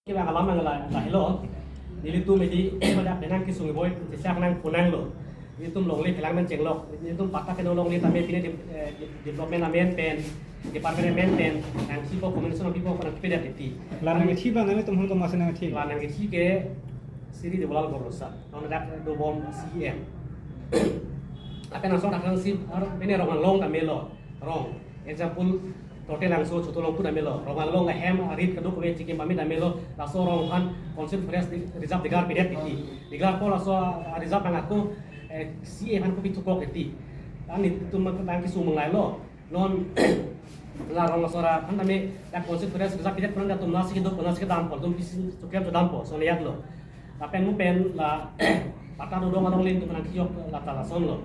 Cái bạn làm là lại lo đi liên tục đi mà đặt để năng cái sùng bôi thì sang năng phun năng lo liên tục lồng lên cái năng mình chỉnh lo liên tục bắt cái nô lồng lên tapi ini development pen department pen yang people communication people kan pede teti Lanang ithi ba nang tum hon ko masana ithi lan yang kecil ke siri de bolal gorosa non ada do bom CM apa langsung akan sih ini orang long kami lo rong example total langsung cutu long tu damelo roman long hem arit keduk we cikin pamit damelo langsung rong kan konsep fresh reserve digar pidet titi digar po langsung reserve nang aku si eman ko pitu kok titi kan itu tang kisu menglai lo non la rong sora kan tame dak konsep fresh reserve pidet pernah tum nasi hidup nasi kedam po tum kisi cukem tu dampo so lihat lo tapi mu pen la patah do dong lin tu menang kiok la tala son lo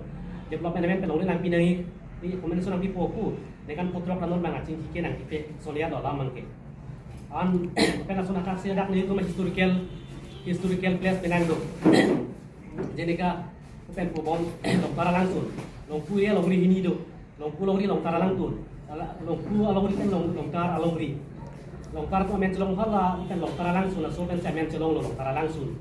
development pen long nang pinangi di komunitas nang pipoku dengan putrok kanon mangacing kike nang kike solia dola mangke an pena suna kaksi dak ni itu historical place penang do jadi ka pen pobon longkara langsung longpu ya longri hini do longpu longri longkara langsung longpu alongri kan longkar alongri longkar tu men celong hala kan longkara langsung so pen men celong longkara langsung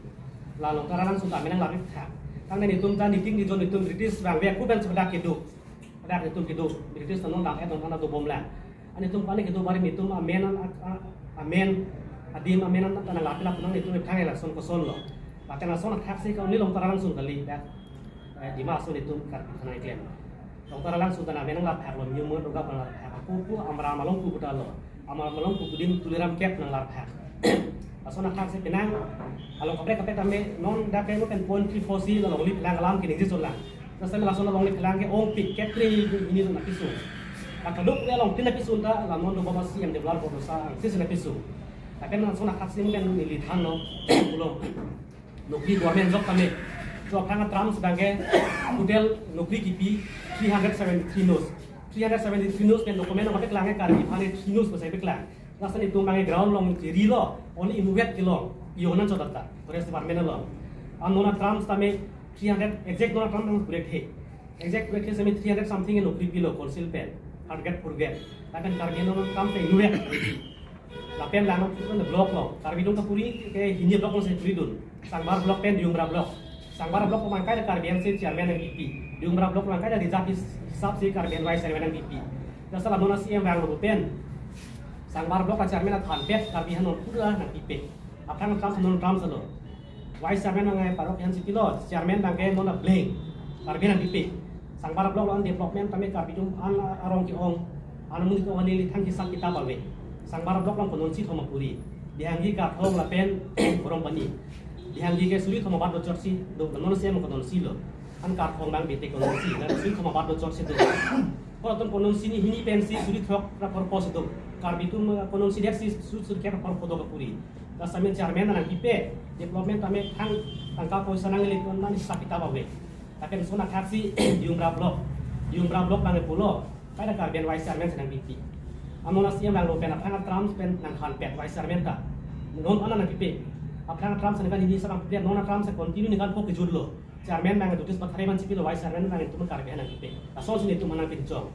la longkara langsung tak menang lapit ka kang ni tum tan diting di zon itu British bang we ku ben sebedak itu dak itu gitu British tanong dak eton ana do bomla ani tum paling itu bari mitum amen adim amenan tanang lapila punang itu thang la son ko son lo bakana son taksi ka ni long tara langsung kali dak di masun itu kar thana iklen long tara langsung tanang amenan la phak lo nyum do ga bang aku amra malong ku budalo amra malong ku budim tuliram kep nang la phak ason taksi penang alo kapre tame non dak ke pen pon 340 la long li pelang alam kini jisul la nasa langsung long ni pelang ke ong pik ketri ini tu nak pisu. Kaduk dia long tina pisu ta lamon do baba si yang develar bodo sa sis na pisu. Tapi langsung nak kasih kan militan no belum. Nukli government job kami. Job kami Trump sebagai hotel nukli kipi 373 nos. 373 nos kan dokumen nak pakai kelangnya kari pane 3 nos pasai peklang. Nasa itu mangai ground long jiri lo only innovate kilo. Ionan chodata. Forest department lo. Anona Trump tame 300 exact not from correct है exact correct है समेत 300 something in नौकरी पिलो कोर्सिल pen target forget ताकन कार्बियन नो काम पे इन्वेट लापेन लानो तो ब्लॉक लो कार्बियन का पूरी के हिंदी ब्लॉक से पूरी दूर सांबार ब्लॉक पेन दियुंगरा ब्लॉक सांबार ब्लॉक को मांगका है कार्बियन से चेयरमैन एमपी दियुंगरा ब्लॉक मांगका है रिजर्व हिसाब से कार्बियन वाइस चेयरमैन एमपी जैसा लामोना सीएम वांग लो पेन सांबार ब्लॉक का चेयरमैन थान पे कार्बियन नो पूरा ना पीपे अपना काम से नो काम से लो Vice Chairman nangai parok yang sipilo, Chairman nangai nona blank, karbian pipi, sangbar blok lawan development kami karbidum an arong ki ong, an mungkin ko wanili tang kisah kita balwe, sangbar blok lawan kononsi thoma puri, dihangi ka thong la pen korong pani, dihangi ke suri thoma bad bocor si, do nona siam kononsi lo, an ka thong bang bete kononsi, dan suri thoma bad bocor si do, kalau tuh kononsi ni hini pensi suri thok purpose do, karbidum kononsi dia si suri kena purpose do kapuri. Kasamin chairman nang pipe development kami tangka poisa nang ile kon nang sakita bawe tapi sona taksi diumbra blok nang pulo kada karbian vice chairman nang pipi amona siam nang lopen apang trams pen nang khan pet vice chairman ta non ana nang pipe apang trams nang ini sarang pipe non trams continue nang ko kejudlo chairman nang dutis pathare man sipilo vice chairman nang itu karbian nang pipe aso sini itu manang pinjong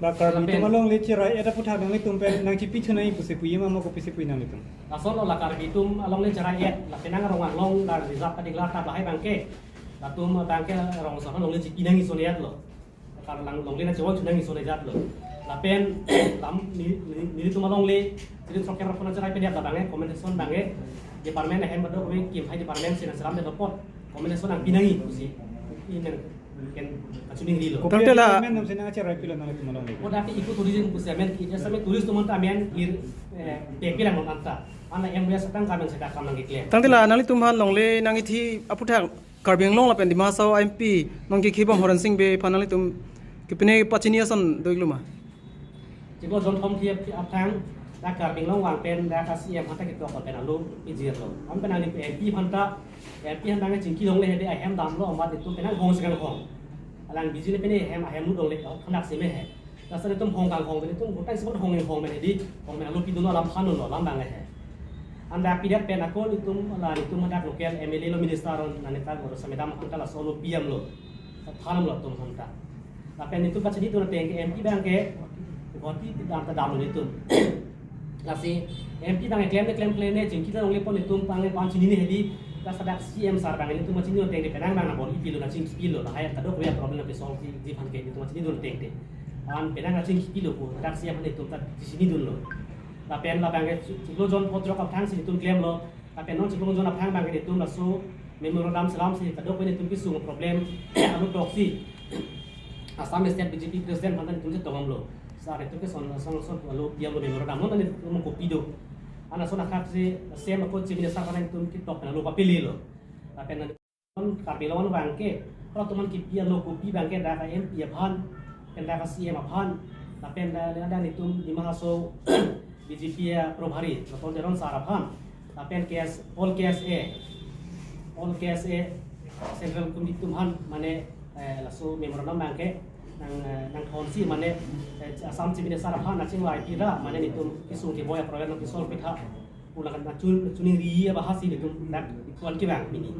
bakar itu malong lecerai ada putar nang itu pen nang cipi cenai pusi puyi mama ko pusi puyi nang itu asal la karbitum along le cara et la penang rongang long la rizap padik la ta bahai bangke la tum bangke rong sa long le cipi nang isoniat lo kar lang long le na jawa nang isoniat lo la pen lam ni tu malong le jadi sok yang rapona cara pediat la bange komentation bange departemen hem bado we kim hai departemen sina salam de dopot komentation ang pinangi pusi ini kan kasuning dilo tapi lah men nam sina acara pilo nang itu malong le ko dati ikut tourism ku semen ki jasa me turis tuman tamen ir pekilang non anta ana em biasa tang kamen seda kam nang ikle tangtila nali tumhan longle nangi thi aputhak karbeng long lapen dima saw mp nongki khibam horan sing be panali tum kipne pachini asan doigluma jibo jon thom thiep apthang da karbeng long wang pen da ka cm hata ki to ko pen alu ijir lo am pen ani mp phanta mp han dang jingki long le he de ai hem dam lo ma de tu pen gong sekan khong alang biji le pen hem nu dong le khanak se me he da sa tum hong kang hong pen tum gotai sebut hong me di hong me alu pi duno lam khanun lo lam bang he anda pidat pen aku itu lari itu madak lokal MLA lo minister nanita goro samedam angkala solo PM lo thanam lo tum hanta tapi itu pas di tu nanti MP bang ke goti dam ta dam itu lasi MP tang claim ne jing kita only pon itum pang pan chini ne hedi la sadak CM sar bang itu macam ni teng de penang bang na bon ipilo na ching kilo la hayat kadok ya problem na solve di pan ke itu macam ni dun teng de an penang na ching kilo ko sadak CM ne itu ta di sini dun lo la pen la bang chiklo jon potro ka thang si itum claim lo la pen non chiklo jon thang bang ke itum la so memorandum salam si kadok ne itum ki sung problem anu proxy Assam State BJP President mantan itu tongam lo saat itu ke son lo dia lo memorandum non tadi mau kopi do ana sona khat se sem ko chimine sa kana tun ki top na lo papili lo tapi na kon karbilon bangke kalau teman ki pia lo kopi bangke da ka MP phan pen da ka CM phan tapi da ni tum di mahaso BJP ya probhari atau deron sara phan tapi kes all KSA central committee tumhan mane laso memorandum bangke nang konsi mane asam cimine sarapan na cingwai pira mane nitum kisung ki boya program no kisol pitha ulang na chun chuning ri bahasi nitum dak ikon ki bang mini